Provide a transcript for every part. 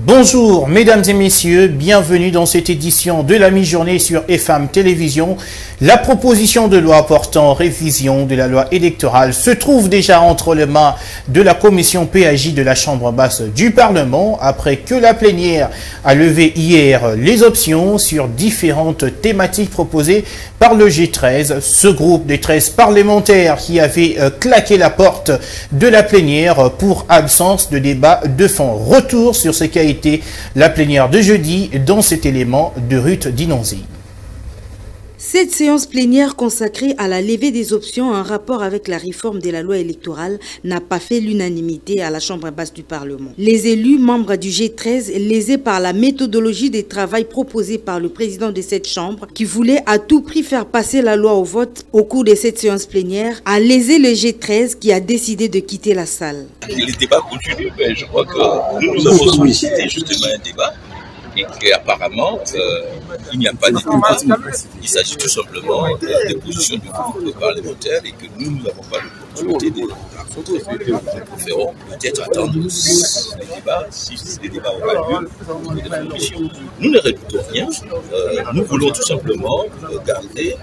Bonjour mesdames et messieurs, bienvenue dans cette édition de la mi-journée sur FM Télévision. La proposition de loi portant révision de la loi électorale se trouve déjà entre les mains de la commission PAJ de la Chambre basse du Parlement après que la plénière a levé hier les options sur différentes thématiques proposées par le G13, ce groupe des 13 parlementaires qui avait claqué la porte de la plénière pour absence de débat de fond. Retour sur ce qu'a été la plénière de jeudi dans cet élément de Ruth Dinonzi. Cette séance plénière consacrée à la levée des options en rapport avec la réforme de la loi électorale n'a pas fait l'unanimité à la Chambre basse du Parlement. Les élus membres du G13, lésés par la méthodologie des travail proposée par le président de cette Chambre, qui voulait à tout prix faire passer la loi au vote au cours de cette séance plénière, a lésé le G13 qui a décidé de quitter la salle. Les débats continuent, mais je crois que nous avons sollicité justement un débat. Et qu'apparemment, il n'y a pas de débat. Il s'agit tout simplement des positions du groupe parlementaire et que nous n'avons pas l'opportunité de contribuer. Nous préférons peut-être attendre les débats, si les débats auront lieu au niveau de la commission. Nous ne redoutons rien. Nous voulons tout simplement garder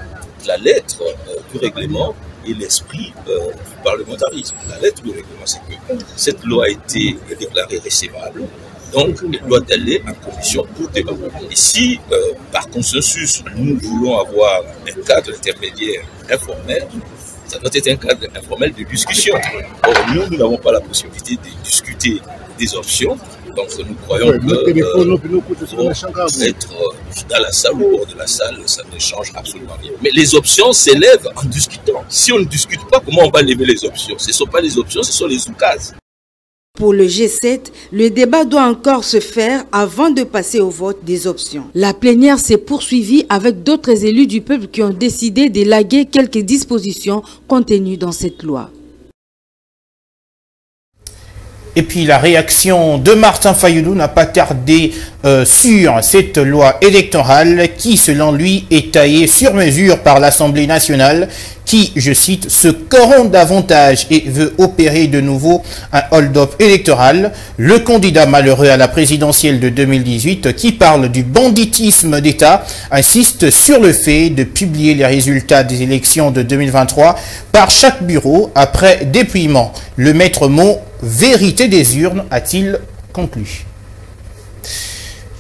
la lettre du règlement et l'esprit du parlementarisme. La lettre du règlement, c'est que cette loi a été déclarée recevable. Donc, elle doit aller en commission pour débat. Et si, par consensus, nous voulons avoir un cadre intermédiaire informel, ça doit être un cadre informel de discussion. Or, nous n'avons pas la possibilité de discuter des options. Donc, nous croyons que être dans la salle ou hors de la salle, ça ne change absolument rien. Mais les options s'élèvent en discutant. Si on ne discute pas, comment on va lever les options? Ce ne sont pas les options, ce sont les oukases. Pour le G7, le débat doit encore se faire avant de passer au vote des options. La plénière s'est poursuivie avec d'autres élus du peuple qui ont décidé d'élaguer quelques dispositions contenues dans cette loi. Et puis la réaction de Martin Fayulu n'a pas tardé sur cette loi électorale qui, selon lui, est taillée sur mesure par l'Assemblée nationale qui, je cite, se corrompt davantage et veut opérer de nouveau un hold-up électoral. Le candidat malheureux à la présidentielle de 2018 qui parle du banditisme d'État insiste sur le fait de publier les résultats des élections de 2023 par chaque bureau après dépouillement. Le maître mot « vérité des urnes » a-t-il conclu.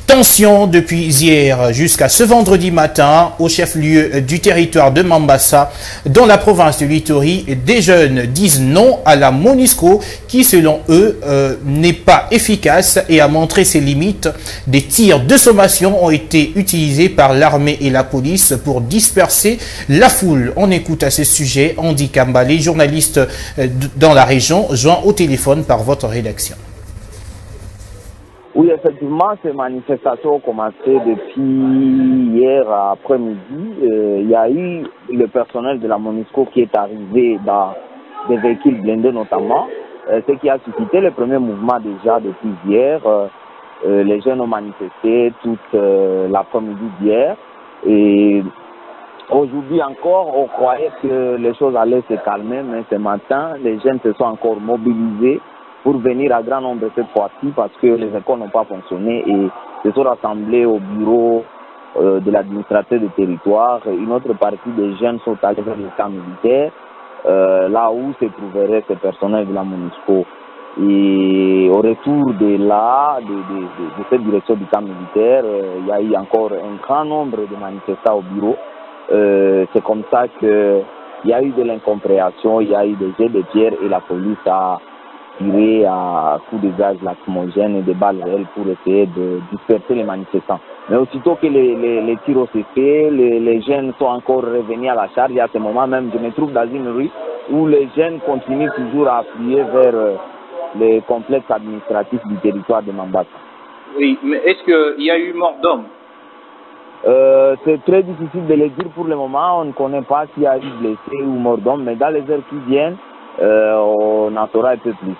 Tension depuis hier jusqu'à ce vendredi matin au chef-lieu du territoire de Mambasa dans la province de l'Ituri. Des jeunes disent non à la MONUSCO qui selon eux n'est pas efficace et a montré ses limites. Des tirs de sommation ont été utilisés par l'armée et la police pour disperser la foule. On écoute à ce sujet Andy Kambale, journaliste dans la région, joint au téléphone par votre rédaction. Oui, effectivement, ces manifestations ont commencé depuis hier après-midi. Il y a eu le personnel de la MONUSCO qui est arrivé dans des véhicules blindés notamment, ce qui a suscité le premier mouvement déjà depuis hier. Les jeunes ont manifesté toute l'après-midi d'hier et aujourd'hui encore, on croyait que les choses allaient se calmer, mais ce matin, les jeunes se sont encore mobilisés pour venir à grand nombre cette fois-ci parce que les écoles n'ont pas fonctionné et se sont rassemblés au bureau de l'administrateur du territoire. Une autre partie des jeunes sont allés vers le camp militaire, là où se trouverait ce personnel de la MONUSCO. Et au retour de là, de cette direction du camp militaire, il y a eu encore un grand nombre de manifestants au bureau. C'est comme ça qu'il y a eu de l'incompréhension, il y a eu des jets de pierre et la police a tiré à coups de gaz lacrymogène et de balles réelles pour essayer de disperser les manifestants. Mais aussitôt que les tirs ont cessé, les jeunes sont encore revenus à la charge. Et à ce moment même, je me trouve dans une rue où les jeunes continuent toujours à affluer vers les complexes administratifs du territoire de Mambasa. Oui, mais est-ce qu'il y a eu mort d'homme? C'est très difficile de le dire pour le moment. On ne connaît pas s'il y a eu blessé ou mort d'homme, mais dans les heures qui viennent, on en saura un peu plus.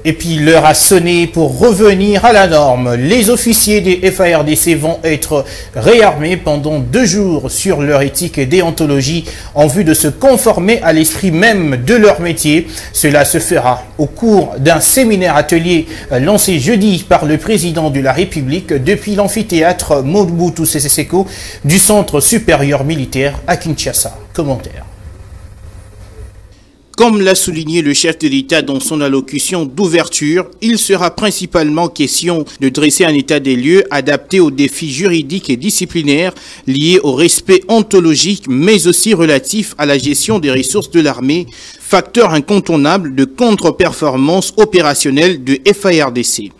Et puis l'heure a sonné pour revenir à la norme. Les officiers des FARDC vont être réarmés pendant 2 jours sur leur éthique et déontologie en vue de se conformer à l'esprit même de leur métier. Cela se fera au cours d'un séminaire atelier lancé jeudi par le président de la République depuis l'amphithéâtre Mobutu Sese Seko du Centre supérieur militaire à Kinshasa. Commentaire. Comme l'a souligné le chef de l'État dans son allocution d'ouverture, il sera principalement question de dresser un état des lieux adapté aux défis juridiques et disciplinaires liés au respect ontologique, mais aussi relatif à la gestion des ressources de l'armée, facteur incontournable de contre-performance opérationnelle de FARDC.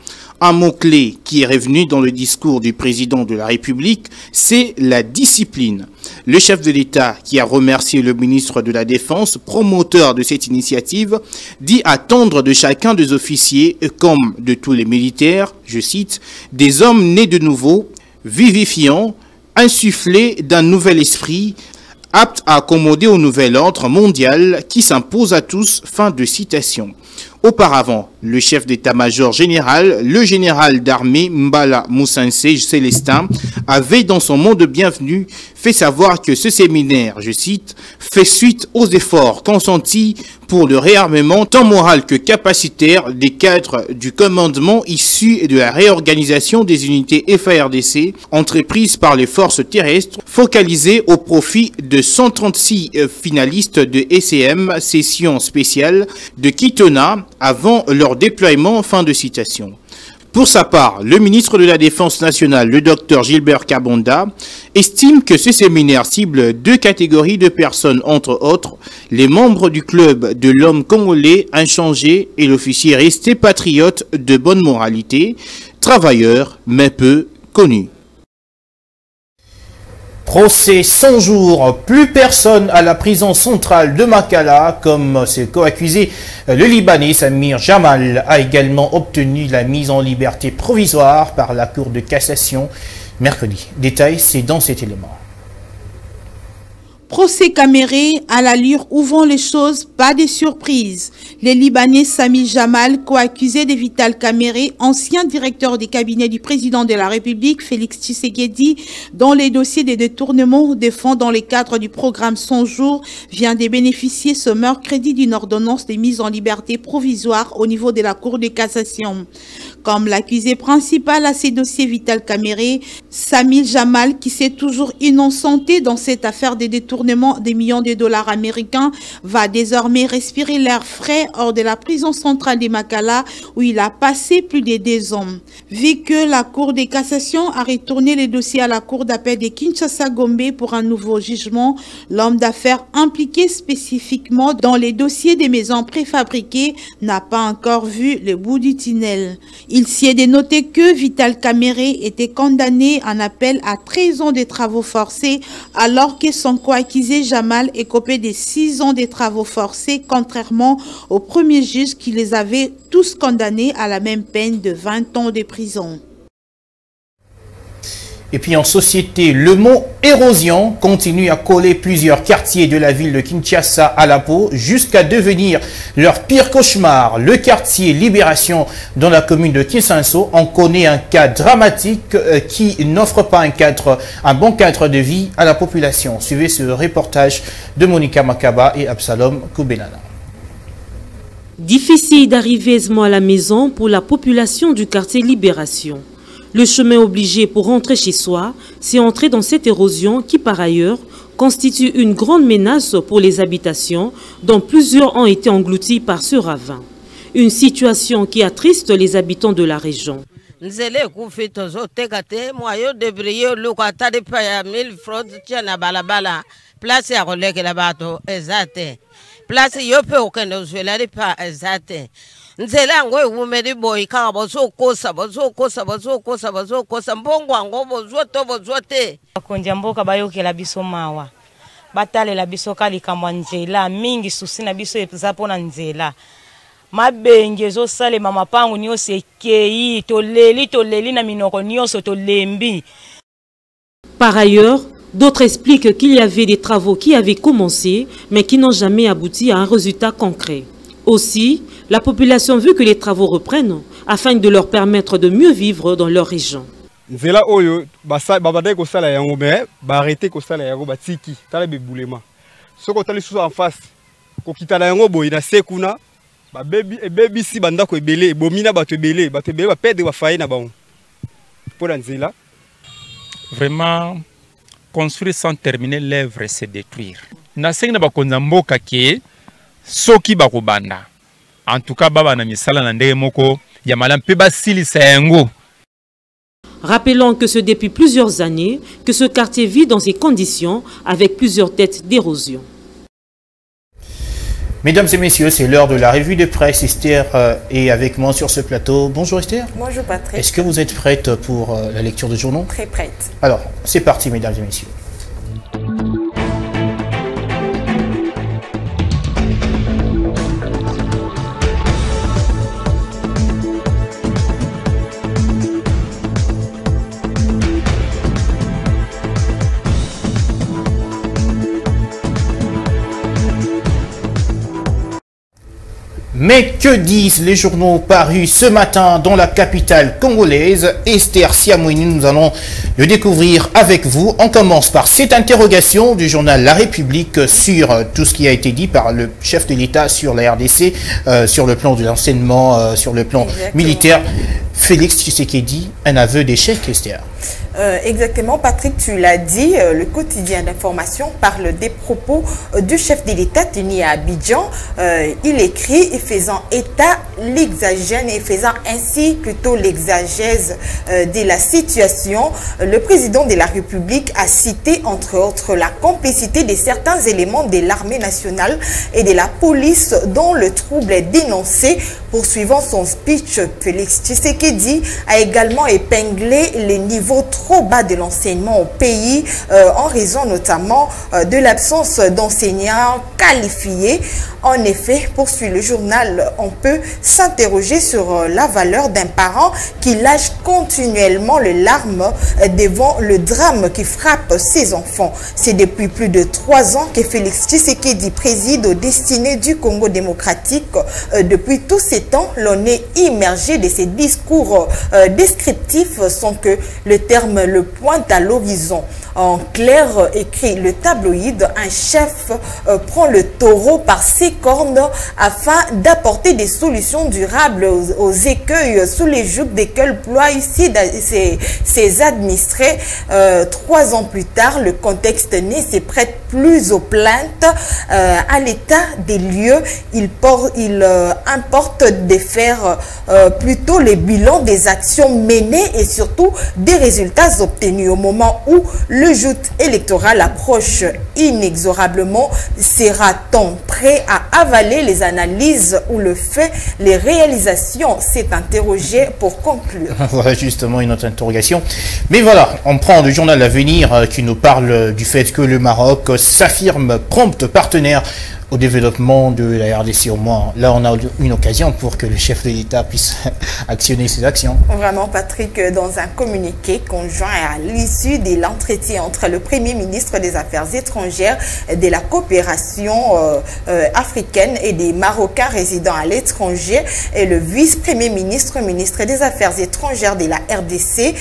Un mot-clé qui est revenu dans le discours du président de la République, c'est la discipline. Le chef de l'État, qui a remercié le ministre de la Défense, promoteur de cette initiative, dit attendre de chacun des officiers, comme de tous les militaires, je cite, des hommes nés de nouveau, vivifiants, insufflés d'un nouvel esprit, aptes à accommoder au nouvel ordre mondial qui s'impose à tous. Fin de citation. Auparavant, le chef d'état-major général, le général d'armée Mbala Moussanse Célestin, avait dans son mot de bienvenue fait savoir que ce séminaire, je cite, fait suite aux efforts consentis pour le réarmement tant moral que capacitaire des cadres du commandement issus de la réorganisation des unités FARDC entreprises par les forces terrestres, focalisées au profit de 136 finalistes de ECM, session spéciale de Kitona, avant leur déploiement. Fin de citation. Pour sa part, le ministre de la Défense nationale, le Dr Gilbert Kabonda, estime que ce séminaire cible 2 catégories de personnes, entre autres, les membres du club de l'homme congolais inchangé et l'officier resté patriote de bonne moralité, travailleur mais peu connu. Procès 100 jours, plus personne à la prison centrale de Makala, comme c'est co-accusé. Le Libanais Samir Jamal a également obtenu la mise en liberté provisoire par la Cour de cassation mercredi. Détail, c'est dans cet élément. Procès caméré, à l'allure où vont les choses, pas de surprise. Le Libanais Samir Jamal, co-accusé de Vital Kamere, ancien directeur des cabinets du président de la République, Félix Tshisekedi, dont les dossiers de détournement des fonds dans le cadre du programme 100 jours, vient de bénéficier ce mercredi d'une ordonnance de mise en liberté provisoire au niveau de la Cour de cassation. Comme l'accusé principal à ces dossiers Vital Kamere, Samir Jamal, qui s'est toujours innocenté dans cette affaire de détournement des millions de dollars américains, va désormais respirer l'air frais hors de la prison centrale de Makala où il a passé plus de 2 ans. Vu que la Cour de cassation a retourné le dossier à la Cour d'appel de Kinshasa-Gombe pour un nouveau jugement, l'homme d'affaires impliqué spécifiquement dans les dossiers des maisons préfabriquées n'a pas encore vu le bout du tunnel. Il s'y est dénoté que Vital Kamere était condamné en appel à 13 ans de travaux forcés alors que son co-accusé Jamal est copé de 6 ans de travaux forcés contrairement au premier juge qui les avait tous condamnés à la même peine de 20 ans de prison. Et puis en société, le mot érosion continue à coller plusieurs quartiers de la ville de Kinshasa à la peau jusqu'à devenir leur pire cauchemar. Le quartier Libération dans la commune de Kinsanso en connaît un cas dramatique qui n'offre pas un bon cadre de vie à la population. Suivez ce reportage de Monica Makaba et Absalom Koubenana. Difficile d'arriver aisément à la maison pour la population du quartier Libération. Le chemin obligé pour rentrer chez soi, c'est entrer dans cette érosion qui, par ailleurs, constitue une grande menace pour les habitations, dont plusieurs ont été engloutis par ce ravin. Une situation qui attriste les habitants de la région. nzela ngwe wumeli boy ka bozokosa mbongo ngo bozote konja mboka bayokela biso mawa batalela biso kalikamwa nzela mingi susi na biso eza pona nzela mabenge ezosalema mapango nyonso ekei toleli na minoko nyonso tolembi. Par ailleurs, d'autres expliquent qu'il y avait des travaux qui avaient commencé mais qui n'ont jamais abouti à un résultat concret. Aussi, la population veut que les travaux reprennent afin de leur permettre de mieux vivre dans leur région. Nzela oyo babadai ko sala yango mais ba arrêter ko sala yango batiki tala bebulema soko tali sous en face ko kitala yango boy na sekuna ba baby si banda ko ebele bomina bato ebele ba perdre ba faille na bango pour Nzela. Vraiment construire sans terminer l'œuvre c'est détruire. Na senga ba konza mboka ke soki ba ko banda. En tout cas baba na misala na ndenge moko ya malam pe ba silisa yango. Rappelons que c'est depuis plusieurs années que ce quartier vit dans ces conditions avec plusieurs têtes d'érosion. Mesdames et messieurs, c'est l'heure de la revue de presse. Esther est avec moi sur ce plateau. Bonjour Esther. Bonjour Patrick. Est-ce que vous êtes prête pour la lecture de journaux? Très prête. Alors, c'est parti mesdames et messieurs. Mais que disent les journaux parus ce matin dans la capitale congolaise? Esther Siamouini, nous allons le découvrir avec vous. On commence par cette interrogation du journal La République sur tout ce qui a été dit par le chef de l'État sur la RDC, sur le plan de l'enseignement, sur le plan militaire. Félix Tshisekedi, un aveu d'échec, Esther. Exactement, Patrick, tu l'as dit, le quotidien d'information parle des propos du chef de l'État tenu à Abidjan. Il écrit, faisant état l'exagène et faisant ainsi plutôt l'exagèse de la situation. Le président de la République a cité entre autres la complicité de certains éléments de l'armée nationale et de la police dont le trouble est dénoncé. Poursuivant son speech, Félix Tshisekedi a également épinglé les niveaux trop bas de l'enseignement au pays en raison notamment de l'absence d'enseignants qualifiés. En effet, poursuit le journal, on peut s'interroger sur la valeur d'un parent qui lâche continuellement les larmes devant le drame qui frappe ses enfants. C'est depuis plus de 3 ans que Félix Tshisekedi préside aux destinées du Congo démocratique. Depuis tous ces temps, l'on est immergé de ces discours descriptifs sans que le terme le pointe à l'horizon. En clair, écrit le tabloïd, un chef prend le taureau par ses cornes afin d'apporter des solutions durables aux écueils sous les jougs desquels ploient ici ses administrés. 3 ans plus tard, le contexte ne se prête plus aux plaintes. À l'état des lieux, il importe de faire plutôt les bilans des actions menées et surtout des résultats obtenus. Au moment où le joute électoral approche inexorablement, sera-t-on prêt à avaler les analyses ou le fait, les réalisations? C'est interrogé pour conclure. Voilà justement une autre interrogation. Mais voilà, on prend le journal L'Avenir qui nous parle du fait que le Maroc s'affirme prompt partenaire au développement de la RDC. Au moins, là, on a une occasion pour que le chef de l'État puisse actionner ses actions. Vraiment, Patrick, dans un communiqué conjoint à l'issue de l'entretien entre le Premier ministre des Affaires étrangères, de la coopération africaine et des Marocains résidant à l'étranger et le vice-premier ministre, ministre des Affaires étrangères de la RDC,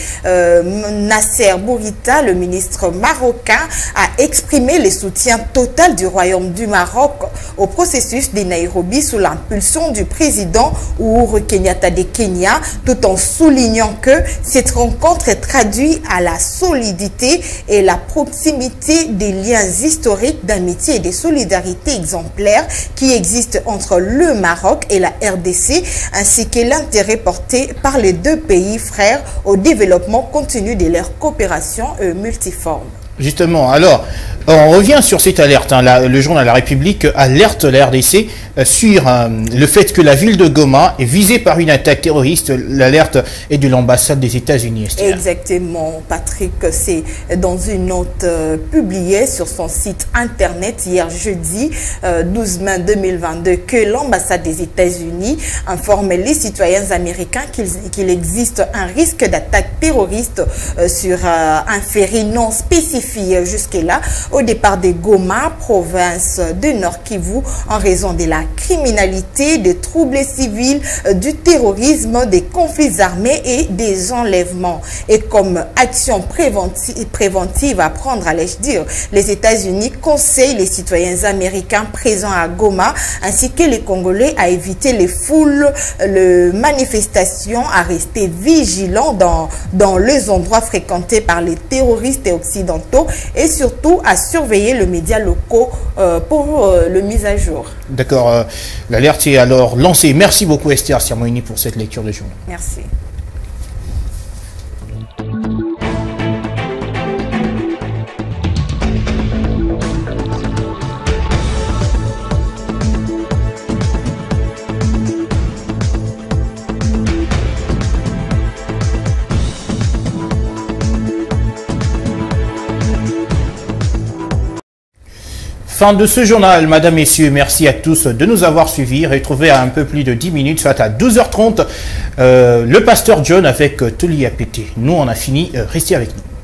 Nasser Bourita, le ministre marocain, a exprimé le soutien total du Royaume du Maroc au processus de Nairobi sous l'impulsion du président Uhuru Kenyatta de Kenya, tout en soulignant que cette rencontre traduit à la solidité et la proximité des liens historiques d'amitié et de solidarité exemplaires qui existent entre le Maroc et la RDC, ainsi que l'intérêt porté par les deux pays frères au développement continu de leur coopération multiforme. Justement, alors, on revient sur cette alerte. Le journal La République alerte la RDC sur le fait que la ville de Goma est visée par une attaque terroriste. L'alerte est de l'ambassade des États-Unis. Exactement, Patrick. C'est dans une note publiée sur son site internet hier jeudi 12 mai 2022 que l'ambassade des États-Unis informe les citoyens américains qu'il existe un risque d'attaque terroriste sur un ferry non spécifique défi jusque-là au départ de Goma, province de Nord Kivu, en raison de la criminalité, des troubles civils, du terrorisme, des conflits armés et des enlèvements. Et comme action préventive à prendre, allais-je dire, les États-Unis conseillent les citoyens américains présents à Goma ainsi que les Congolais à éviter les foules, les manifestations, à rester vigilants dans les endroits fréquentés par les terroristes occidentaux et surtout à surveiller les médias locaux pour le mise à jour. D'accord, l'alerte est alors lancée. Merci beaucoup Esther Siamoini pour cette lecture de journal. Merci. Fin de ce journal, Madame, Messieurs, merci à tous de nous avoir suivis. Retrouvez à un peu plus de 10 minutes, soit à 12h30, le pasteur John avec Toli Apété. Nous, on a fini, restez avec nous.